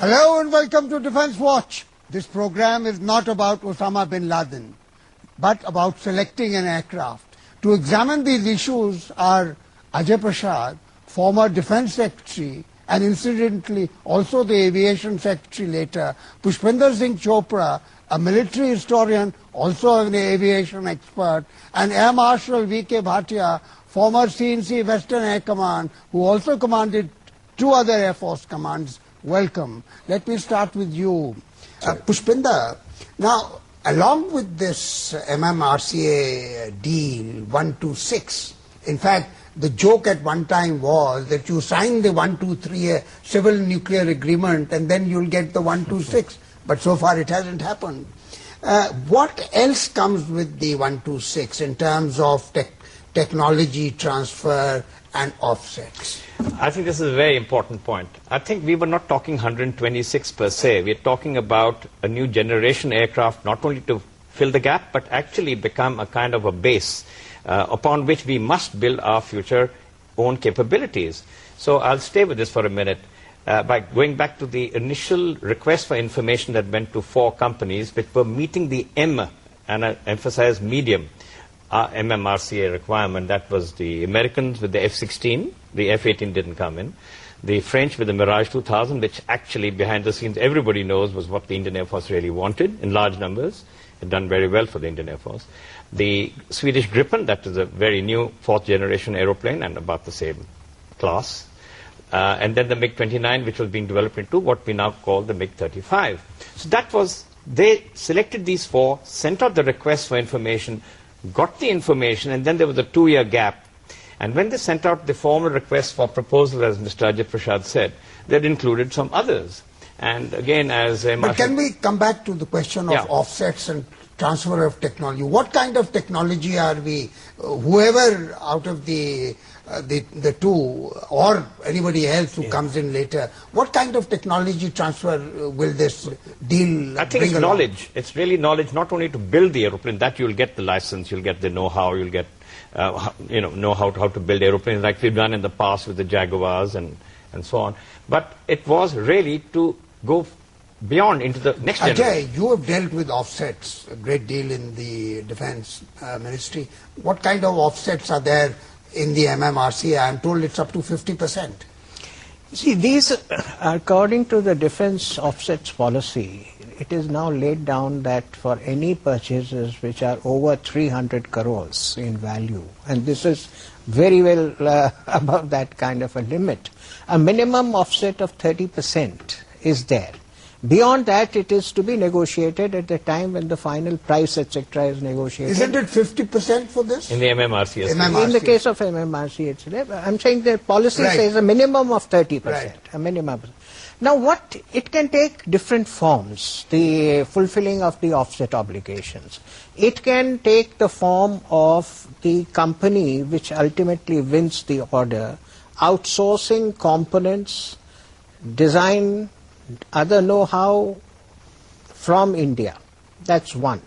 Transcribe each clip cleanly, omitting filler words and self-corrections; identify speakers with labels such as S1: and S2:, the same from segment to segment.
S1: Hello and welcome to Defence Watch. This program is not about Osama bin Laden, but about selecting an aircraft. To examine these issues are Ajay Prasad, former Defence Secretary, and incidentally also the Aviation Secretary later, Pushpinder Singh Chopra, a military historian, also an aviation expert, and Air Marshal V.K. Bhatia, former CNC Western Air Command, who also commanded two other Air Force commands. Welcome. Let me start with you. Pushpinder, now along with this MMRCA deal 126, in fact, the joke at one time was that you sign the 123 civil nuclear agreement and then you'll get the 126, but so far it hasn't happened. What else comes with the 126 in terms of technology transfer and offsets?
S2: I think this is a very important point. I think we were not talking 126 per se. We're talking about a new generation aircraft, not only to fill the gap, but actually become a kind of a base upon which we must build our future own capabilities. So I'll stay with this for a minute by going back to the initial request for information that went to 4 companies which were meeting the M, and I emphasize medium, MMRCA requirement. That was the Americans with the F-16, the F-18 didn't come in, the French with the Mirage 2000, which actually behind the scenes everybody knows was what the Indian Air Force really wanted in large numbers. It done very well for the Indian Air Force. The Swedish Gripen, that is a very new 4th generation aeroplane and about the same class. And then the MiG-29, which was being developed into what we now call the MiG-35. So that was, they selected these 4, sent out the request for information, got the information, and then there was a 2-year gap. And when they sent out the formal request for proposal, as Mr. Ajay Prasad said, that included some others. And again, as
S1: But can we come back to the question of offsets and transfer of technology? What kind of technology are we, whoever out of the 2 or anybody else who comes in later, what kind of technology transfer will this deal
S2: I think
S1: bring
S2: it's
S1: along?
S2: knowledge. It's really knowledge, not only to build the aeroplane, that you'll get the license, you'll get the know-how, you'll get know how to build aeroplanes like we've done in the past with the Jaguars and so on. But it was really to go beyond into the next generation.
S1: Ajay, you have dealt with offsets a great deal in the Defence Ministry. What kind of offsets are there in the MMRCA? I'm told it's up to 50%.
S3: See, these, according to the Defence Offsets Policy, it is now laid down that for any purchases which are over 300 crores in value, and this is very well above that kind of a limit, a minimum offset of 30% is there. Beyond that, it is to be negotiated at the time when the final price, etc., is negotiated.
S1: Isn't it 50% for this?
S2: In the MMRCA.
S1: MMRCA.
S3: In the case of MMRCA, it's there. I'm saying the policy says a minimum of 30%.
S1: Right.
S3: A minimum. Now, what it can take different forms, the fulfilling of the offset obligations. It can take the form of the company which ultimately wins the order, outsourcing components, design, other know-how from India. That's one.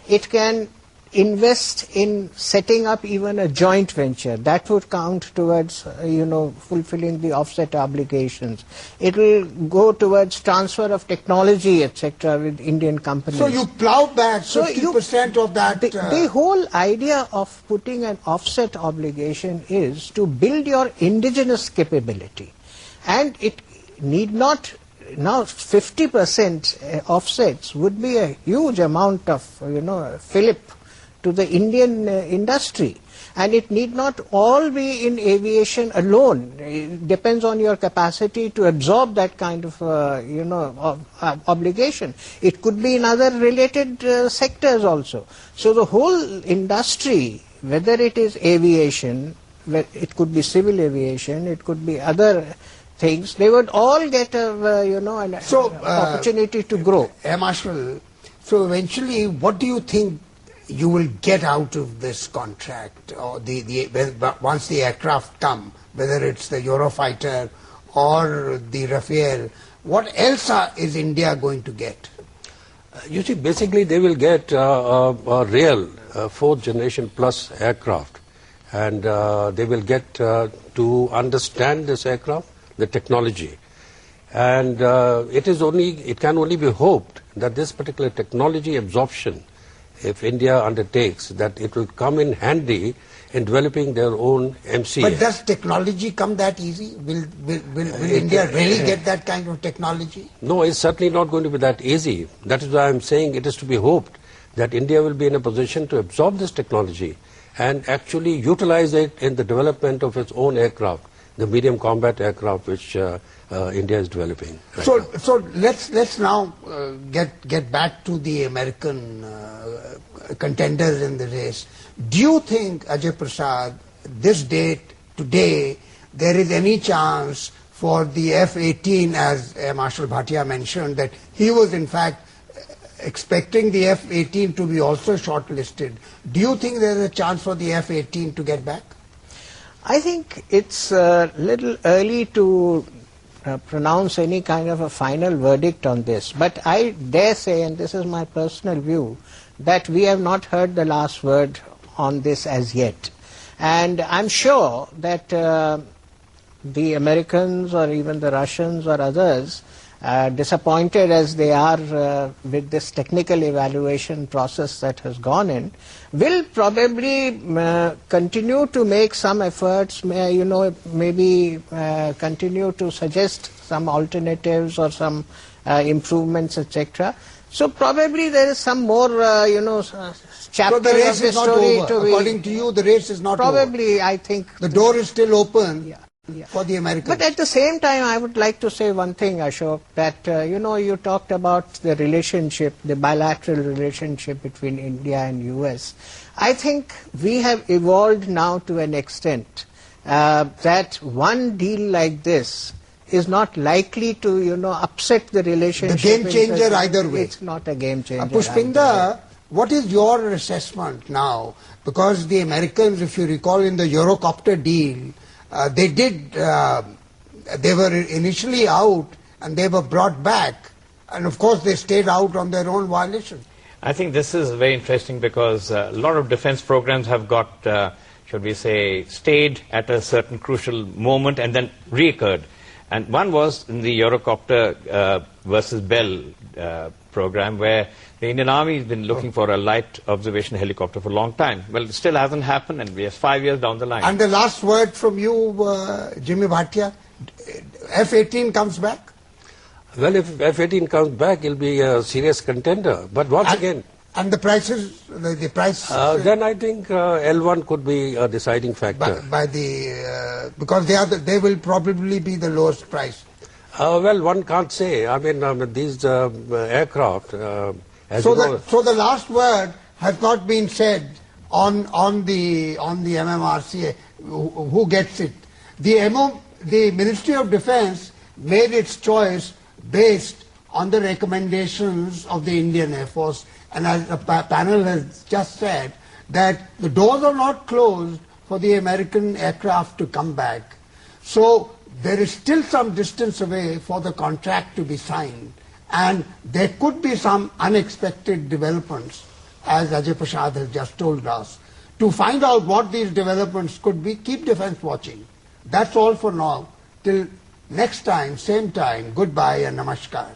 S3: It can invest in setting up even a joint venture. That would count towards, fulfilling the offset obligations. It will go towards transfer of technology, etc., with Indian companies.
S1: So you plow back 50% of that.
S3: The whole idea of putting an offset obligation is to build your indigenous capability. And it need not. Now 50% offsets would be a huge amount of, fillip to the Indian industry. And it need not all be in aviation alone. It depends on your capacity to absorb that kind of, obligation. It could be in other related sectors also. So the whole industry, whether it is aviation, it could be civil aviation, it could be other things, they would all get an opportunity to grow.
S1: Air Marshal, so eventually what do you think you will get out of this contract, or once the aircraft come, whether it's the Eurofighter or the Rafale, what else is India going to get?
S4: You see, basically they will get a real 4th generation plus aircraft, and they will get to understand this aircraft, the technology, And it can only be hoped that this particular technology absorption, if India undertakes, that it will come in handy in developing their own MCA.
S1: But does technology come that easy? Will India really get that kind of technology?
S4: No, it's certainly not going to be that easy. That is why I'm saying it is to be hoped that India will be in a position to absorb this technology and actually utilize it in the development of its own aircraft, the medium combat aircraft which India is developing. Right now.
S1: So let's now get back to the American contenders in the race. Do you think, Ajay Prasad, this date today, there is any chance for the F-18, as Marshal Bhatia mentioned, that he was in fact expecting the F-18 to be also shortlisted? Do you think there is a chance for the F-18 to get back?
S3: I think it's a little early to pronounce any kind of a final verdict on this, but I dare say, and this is my personal view, that we have not heard the last word on this as yet. And I'm sure that the Americans or even the Russians or others, disappointed as they are with this technical evaluation process that has gone in, will probably continue to make some efforts, maybe continue to suggest some alternatives or some improvements, etc. So probably there is some more, chapter
S1: so the race
S3: of the
S1: is not
S3: story
S1: over.
S3: to be.
S1: According to you, the race is not
S3: probably,
S1: over.
S3: I think
S1: the door is still open.
S3: Yeah.
S1: For the Americans.
S3: But at the same time, I would like to say one thing, Ashok, that, you talked about the relationship, the bilateral relationship between India and US. I think we have evolved now to an extent that one deal like this is not likely to, upset the relationship.
S1: The game changer either way.
S3: It's not a game changer.
S1: Pushpinder, what is your assessment now? Because the Americans, if you recall, in the Eurocopter deal, they were initially out and they were brought back, and of course they stayed out on their own violation.
S2: I think this is very interesting because a lot of defense programs have got, should we say, stayed at a certain crucial moment and then reoccurred. And one was in the Eurocopter versus Bell program, where the Indian Army has been looking for a light observation helicopter for a long time. Well, it still hasn't happened, and we are 5 years down the line.
S1: And the last word from you, Jimmy Bhatia, F-18 comes back?
S4: Well, if F-18 comes back, it'll be a serious contender. But once again...
S1: And the prices, the price...
S4: then I think L1 could be a deciding factor.
S1: Because they will probably be the lowest price.
S4: Well, one can't say. I mean, these aircraft...
S1: So the last word has not been said on the MMRCA. Who gets it? The Ministry of Defence made its choice based on the recommendations of the Indian Air Force, and as the panel has just said, that the doors are not closed for the American aircraft to come back. So there is still some distance away for the contract to be signed, and there could be some unexpected developments, as Ajay Prasad has just told us. To find out what these developments could be, keep defense watching. That's all for now. Till next time, same time, goodbye and namaskar.